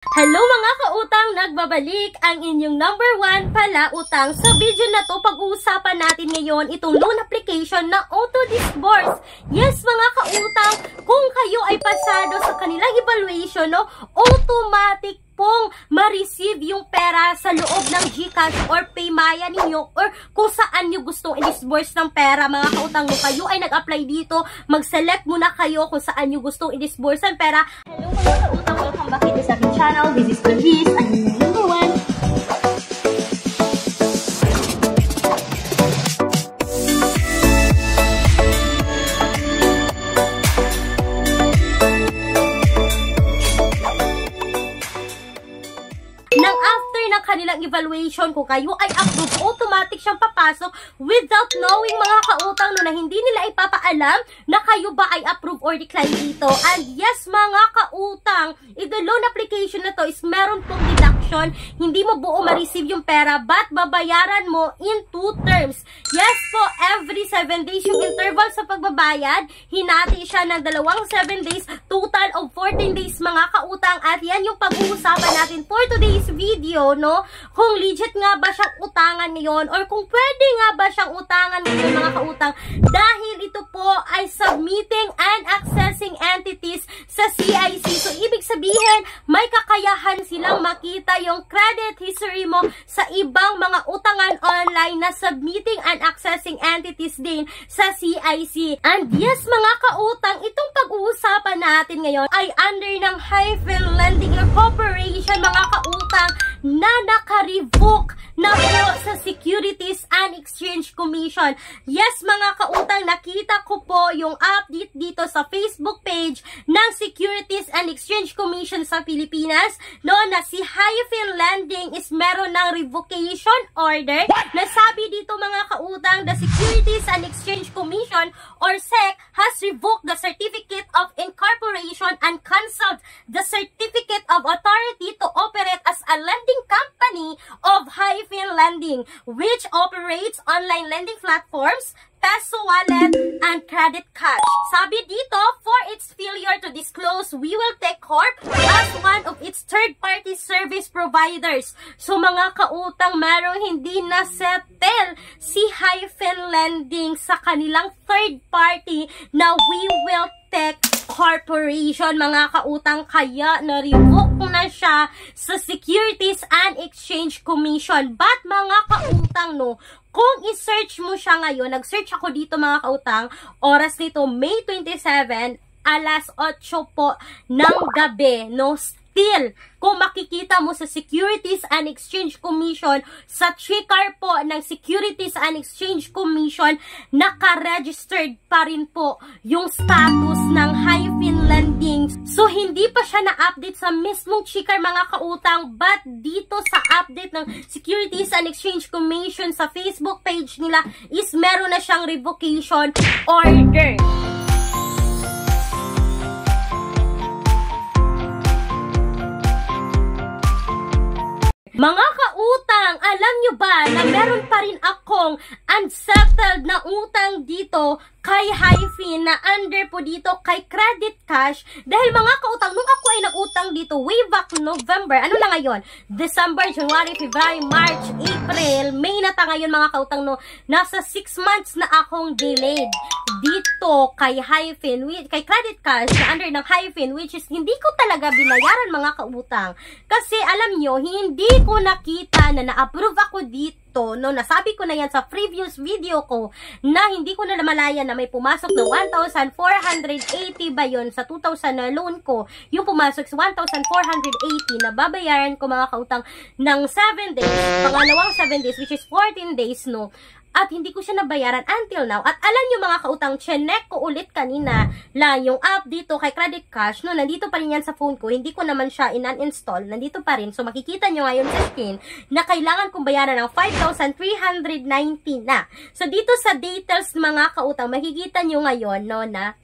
Hello mga kautang! Nagbabalik ang inyong number 1 palautang. Sa video na to, pag-uusapan natin ngayon itong loan application na auto-disburse. Yes mga kautang, kung kayo ay pasado sa kanilang evaluation, no, automatic pong ma-receive yung pera sa loob ng GCash or Paymaya ninyo or kung saan nyo gustong i-disburse ng pera. Mga kautang, mo kayo ay nag-apply dito, mag-select muna kayo kung saan nyo gustong i-disburse ng pera. Hello mga kautang, welcome back to sa aking channel. This is Convis, ang number 1. Kanilang evaluation, kung kayo ay approve, automatic siyang papasok without knowing mga kautang no, na hindi nila ipapaalam na kayo ba ay approve or decline dito. And yes mga kautang, the loan application na to is meron pong deduction. Hindi mo buo ma-receive yung pera but babayaran mo in 2 terms. Yes po, every 7 days yung interval sa pagbabayad. Hinati siya ng 7 days, total of 14 days mga kautang. At yan yung pag-uusapan natin for today's video, no? Kung legit nga ba siyang utangan ngayon or kung pwede nga ba siyang utangan ngayon mga kautang, dahil ito po ay submitting and accessing entities sa CIC. So ibig sabihin, may kakayahan silang makita yung credit history mo sa ibang mga utangan online na submitting and accessing entities din sa CIC. And yes mga kautang, itong pag-uusapan natin ngayon ay under ng Hyphen Lending Corporation mga kautang na naka-revoke na po sa Securities and Exchange Commission. Yes mga kautang, nakita ko po yung update dito sa Facebook page ng Securities and Exchange Commission sa Pilipinas, no, na si Hyphen Lending is meron ng revocation order. Nasabi dito mga kautang, the Securities and Exchange Commission or SEC has revoked the Certificate of Incorporation and canceled the Certificate of Authority to operate as a lending company of Hyphen Lending, which operates online lending platforms, Peso Wallet, and Credit Cash. Sabi dito, for its failure to disclose, we will take Corp as one of its third-party service providers. So mga kautang, merong hindi na settle si Hyphen Lending sa kanilang third party na we will take corporation mga kautang, kaya na-revoke na siya sa Securities and Exchange Commission. But mga kautang, no, kung i-search mo siya ngayon, nag-search ako dito mga kautang, oras nito May 27, alas 8 po ng gabi, no, still, kung makikita mo sa Securities and Exchange Commission, sa checker po ng Securities and Exchange Commission, naka-registered pa rin po yung status ng Hyphen Lending. So, hindi pa siya na-update sa mismong checker mga kautang, but dito sa update ng Securities and Exchange Commission sa Facebook page nila is meron na siyang revocation order. Mga kautang, alam nyo ba na meron pa rin akong unsettled na utang dito kay Hyphen na under po dito kay Credit Cash? Dahil mga kautang, nung ako ay nag-utang dito way back November, ano na ngayon? December, January, February, March, April, May na ta ngayon mga kautang, no? Nasa 6 months na akong delayed dito kay Hyphen, kay Credit Cash na under ng Hyphen, which is hindi ko talaga binayaran mga kautang. Kasi alam nyo, hindi ko nakita na na-approve ako dito, no, nasabi ko na yan sa previous video ko na hindi ko na namalayan na may pumasok na 1,480 ba yun sa 2,000 na loan ko, yung pumasok sa 1,480 na babayaran ko mga kautang ng 7 days, pangalawang 7 days which is 14 days, no. At hindi ko siya nabayaran until now. At alam nyo mga kautang, chinek ko ulit kanina lang yung app dito kay Credit Cash. No, nandito pa rin yan sa phone ko. Hindi ko naman siya in-uninstall. Nandito pa rin. So, makikita nyo ngayon sa screen na kailangan kong bayaran ng 5,390 na. So, dito sa details mga kautang, makikita nyo ngayon, no, na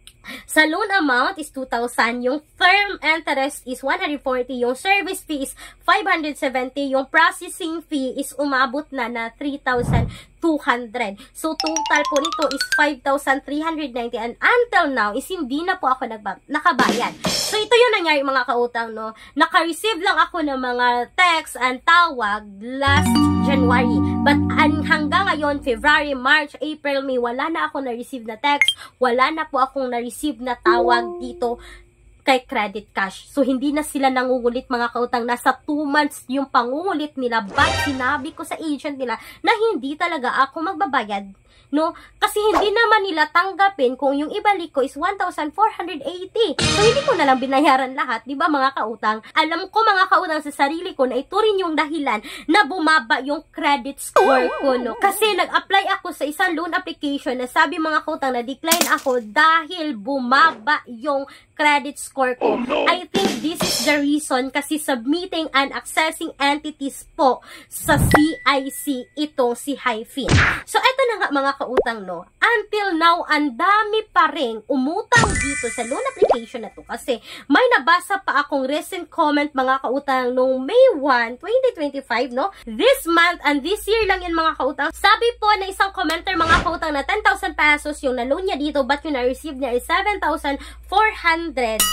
sa loan amount is 2,000, yung term interest is 140, yung service fee is 570, yung processing fee is umabot na 3,200 200. So, total po nito is 5,390 and until now is hindi na po ako nakabayad. So, ito yung nangyari mga kautang, no? Naka-receive lang ako ng mga text and tawag last January. But hanggang ngayon, February, March, April, May, wala na ako na-receive na text. Wala na po akong na-receive na tawag dito kay Credit Cash. So, hindi na sila nangungulit mga kautang. Nasa 2 months yung pangungulit nila. But sinabi ko sa agent nila na hindi talaga ako magbabayad. No? Kasi hindi naman nila tanggapin kung yung ibalik ko is 1,480. So, hindi ko na lang binayaran lahat. Diba mga kautang? Alam ko mga kautang sa sarili ko na ito rin yung dahilan na bumaba yung credit score ko. No? Kasi nag-apply ako sa isang loan application na sabi mga kautang na decline ako dahil bumaba yung credit score ko. I think this is the reason kasi submitting and accessing entities po sa CIC itong si Hyfin. So, eto na nga mga kautang, no? Until now, ang dami pa rin umutang dito sa loan application na to kasi may nabasa pa akong recent comment mga kautang nung May 1, 2025, no? This month and this year lang yan mga kautang. Sabi po na isang commenter mga kautang na 10,000 pesos yung na-loan niya dito but yung na-receive niya is 7,400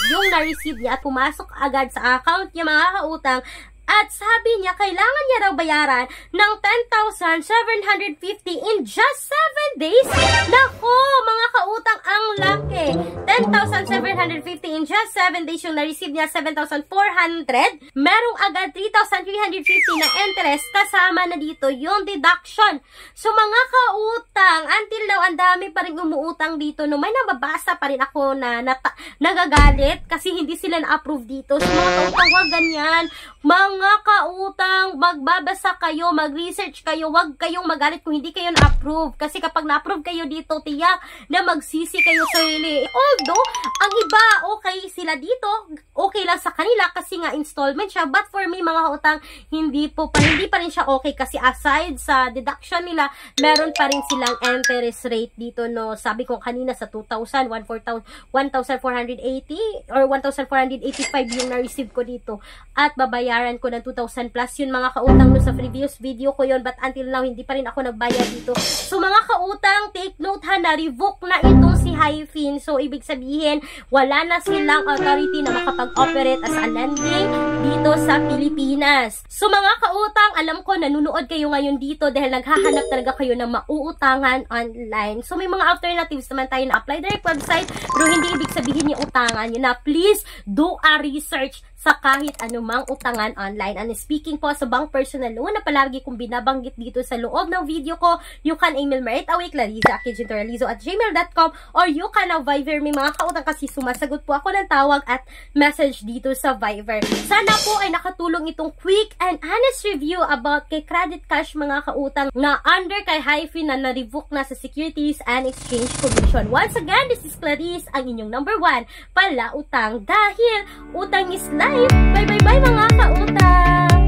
yung na-receive niya at pumasok agad sa account niya mga kautang. At sabi niya, kailangan niya raw bayaran ng 10,750 in just 7 days. Nako, mga kautang, ang laki. 10,750 in just 7 days yung na-receive niya, 7,400. Merong agad 3,350 na interest kasama na dito yung deduction. So, mga kautang, until now, ang dami pa rin umuutang dito. No, may nababasa pa rin ako na nagagalit kasi hindi sila na-approve dito. So, mga kautang, wag ganyan. Mga kautang, magbabasa kayo, mag-research kayo, wag kayong magalit kung hindi kayo na-approve. Kasi kapag na-approve kayo dito, tiyak na magsisi kayo sa hili. Although, ang iba, okay sila dito, okay lang sa kanila kasi nga installment siya. But for me, mga kautang, hindi pa rin siya okay kasi aside sa deduction nila, meron pa rin silang interest rate dito, no. Sabi ko kanina sa 2,000, 1,480 or 1,485 yung na-receive ko dito. At babayaran ko ng 2,000 plus yun mga kautang no, sa previous video ko yun, but until now hindi pa rin ako nagbayad dito. So mga kautang, take note ha, na-revoke na itong si Hyfin. So ibig sabihin wala na silang authority na makapag-operate as a lending dito sa Pilipinas. So mga kautang, alam ko nanunood kayo ngayon dito dahil naghahanap talaga kayo ng mauutangan online. So may mga alternatives naman tayo na apply direct website, pero hindi ibig sabihin yung utangan yun na please do a research sa kahit anumang utangan online. And speaking po sa bank personal loan na palagi kong binabanggit dito sa loob ng video ko, you can email me right away, clariza@gmail.com, or you can now Viber me mga kautang kasi sumasagot po ako ng tawag at message dito sa Viber. Sana po ay nakatulong itong quick and honest review about kay Credit Cash mga kautang na under kay Hyfin na na-revoke na sa Securities and Exchange Commission. Once again, this is Clarice, ang inyong number 1 pala utang dahil utang is life. Bye bye bye mga kautang!